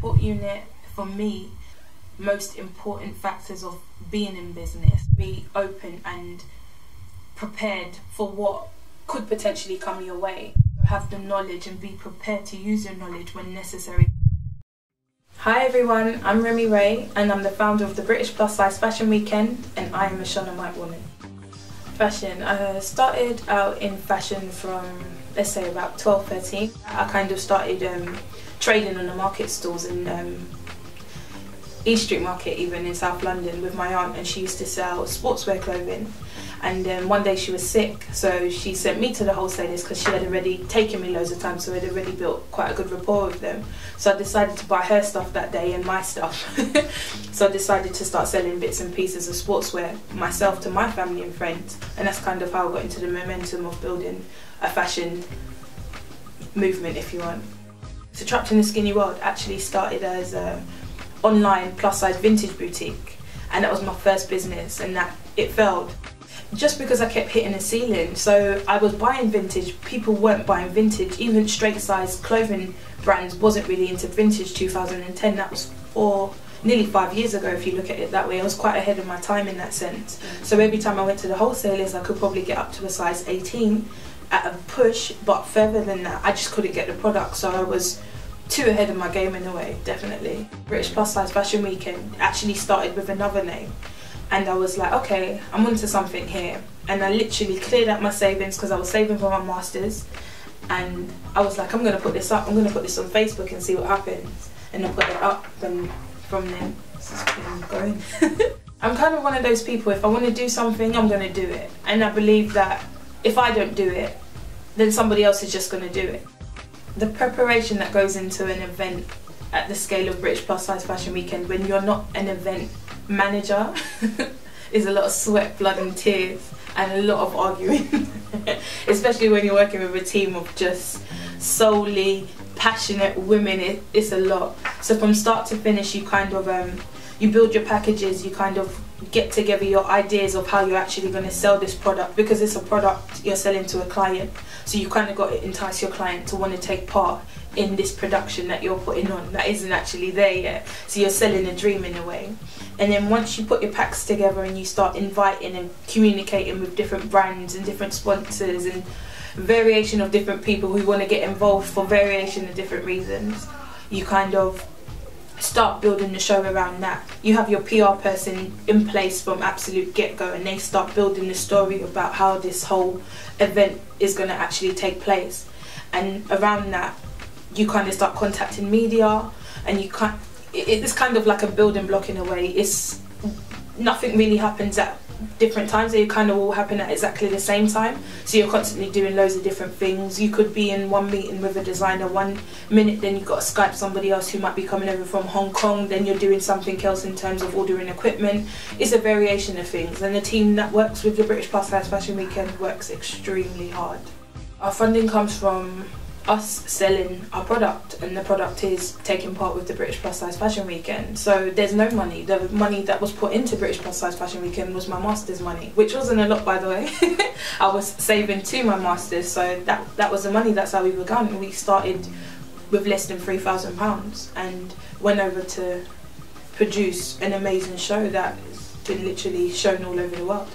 support unit, for me, most important factors of being in business: be open and prepared for what could potentially come your way. Have the knowledge and be prepared to use your knowledge when necessary. Hi everyone, I'm Remi Ray and I'm the founder of the British Plus Size Fashion Weekend, and I am a Shunammite woman. Fashion. I started out in fashion from, let's say, about 12, 13. I kind of started trading on the market stalls in East Street Market, even in South London, with my aunt, and she used to sell sportswear clothing. And one day she was sick, so she sent me to the wholesalers because she had already taken me loads of times, so I'd already built quite a good rapport with them. So I decided to buy her stuff that day and my stuff. So I decided to start selling bits and pieces of sportswear myself to my family and friends, and that's kind of how I got into the momentum of building a fashion movement, if you want. So Trapped in the Skinny World actually started as an online plus size vintage boutique, and that was my first business, and that it failed. Just because I kept hitting a ceiling. So I was buying vintage, people weren't buying vintage, even straight size clothing brands wasn't really into vintage. 2010, that was nearly 5 years ago if you look at it that way. I was quite ahead of my time in that sense. So every time I went to the wholesalers I could probably get up to a size 18 at a push, but further than that I just couldn't get the product, so I was too ahead of my game in a way, definitely. British Plus Size Fashion Weekend actually started with another name. And I was like, okay, I'm onto something here. And I literally cleared out my savings because I was saving for my masters. And I was like, I'm going to put this up. I'm going to put this on Facebook and see what happens. And I put it up, and from then, it's just been going. I'm kind of one of those people, if I want to do something, I'm going to do it. And I believe that if I don't do it, then somebody else is just going to do it. The preparation that goes into an event at the scale of British Plus Size Fashion Weekend, when you're not an event manager, is a lot of sweat, blood and tears, and a lot of arguing. Especially when you're working with a team of just solely passionate women, it's a lot. So from start to finish, you kind of you build your packages, you kind of get together your ideas of how you're actually going to sell this product, because it's a product you're selling to a client. So you kind of got to entice your client to want to take part in this production that you're putting on that isn't actually there yet. So you're selling a dream in a way. And then once you put your packs together and you start inviting and communicating with different brands and different sponsors and variation of different people who want to get involved for variation of different reasons, you kind of start building the show around that. You have your PR person in place from absolute get-go, and they start building the story about how this whole event is going to actually take place. And around that, you kind of start contacting media, and you can't. It's kind of like a building block in a way. It's nothing really happens at different times. They kind of all happen at exactly the same time. So you're constantly doing loads of different things. You could be in one meeting with a designer one minute, then you've got to Skype somebody else who might be coming over from Hong Kong, then you're doing something else in terms of ordering equipment. It's a variation of things, and the team that works with the British Plus Size Fashion Weekend works extremely hard. Our funding comes from us selling our product, and the product is taking part with the British Plus Size Fashion Weekend. So there's no money. The money that was put into British Plus Size Fashion Weekend was my master's money, which wasn't a lot, by the way. I was saving to my master's, so that was the money. That's how we began. We started with less than £3,000 and went over to produce an amazing show that has been literally shown all over the world.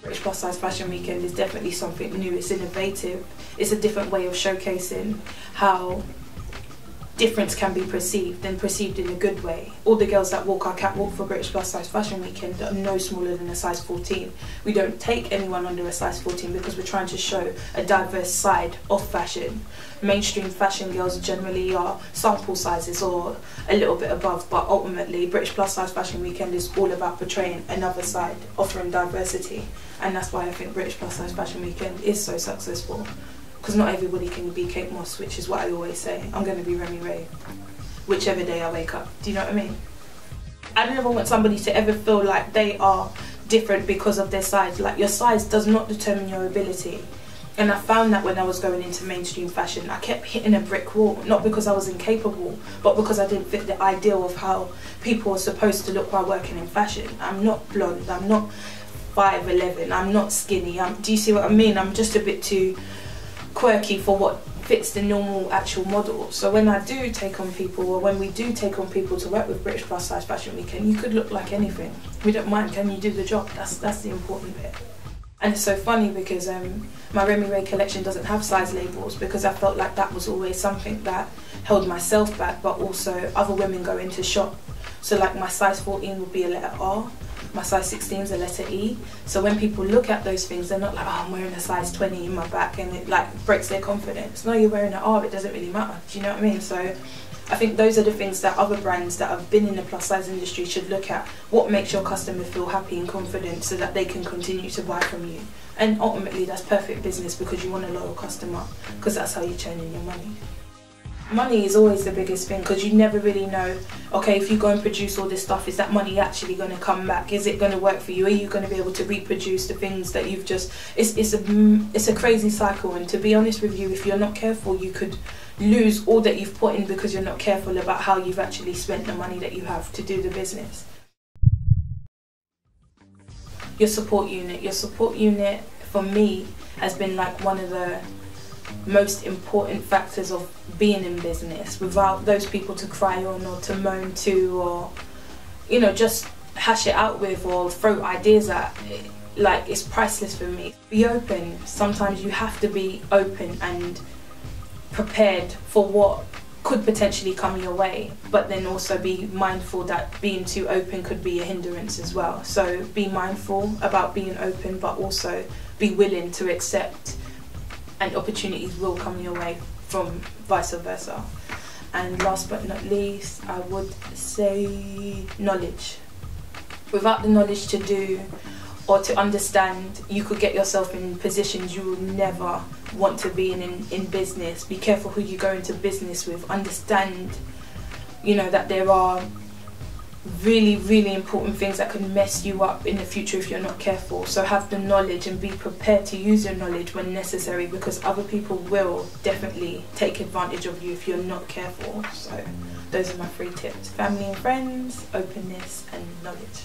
British Plus Size Fashion Weekend is definitely something new. It's innovative. It's a different way of showcasing how difference can be perceived, and perceived in a good way. All the girls that walk our catwalk for British Plus Size Fashion Weekend are no smaller than a size 14. We don't take anyone under a size 14 because we're trying to show a diverse side of fashion. Mainstream fashion girls generally are sample sizes or a little bit above, but ultimately British Plus Size Fashion Weekend is all about portraying another side, offering diversity, and that's why I think British Plus Size Fashion Weekend is so successful. Because not everybody can be Kate Moss, which is what I always say. I'm going to be Remi Ray, whichever day I wake up. Do you know what I mean? I never want somebody to ever feel like they are different because of their size. Like, your size does not determine your ability. And I found that when I was going into mainstream fashion, I kept hitting a brick wall, not because I was incapable, but because I didn't fit the ideal of how people are supposed to look while working in fashion. I'm not blonde, I'm not 5'11", I'm not skinny. Do you see what I mean? I'm just a bit too quirky for what fits the normal actual model. So when I do take on people, or when we do take on people to work with British Plus Size Fashion Weekend, you could look like anything. We don't mind, can you do the job? That's the important bit. And it's so funny because my Remi Ray collection doesn't have size labels, because I felt like that was always something that held myself back, but also other women go into shop. So like my size 14 would be a letter R, my size 16 is a letter E. So when people look at those things, they're not like, oh, I'm wearing a size 20 in my back, and it like breaks their confidence. No, you're wearing an R, it doesn't really matter. Do you know what I mean? So I think those are the things that other brands that have been in the plus size industry should look at. What makes your customer feel happy and confident so that they can continue to buy from you? And ultimately that's perfect business, because you want a loyal customer, because that's how you churn in your money. Money is always the biggest thing, because you never really know, okay, if you go and produce all this stuff, is that money actually going to come back? Is it going to work for you? Are you going to be able to reproduce the things that you've just... It's a crazy cycle, and to be honest with you, if you're not careful, you could lose all that you've put in because you're not careful about how you've actually spent the money that you have to do the business. Your support unit for me has been like one of the most important factors of being in business. Without those people to cry on or to moan to, or you know, just hash it out with or throw ideas at, like, it's priceless for me. Be open. Sometimes you have to be open and prepared for what could potentially come your way, but then also be mindful that being too open could be a hindrance as well. So be mindful about being open, but also be willing to accept, and opportunities will come your way from vice versa. And last but not least, I would say knowledge. Without the knowledge to do or to understand, you could get yourself in positions you will never want to be in business. Be careful who you go into business with. Understand, you know, that there are really, really important things that can mess you up in the future if you're not careful. So have the knowledge and be prepared to use your knowledge when necessary, because other people will definitely take advantage of you if you're not careful. So those are my 3 tips: family and friends, openness, and knowledge.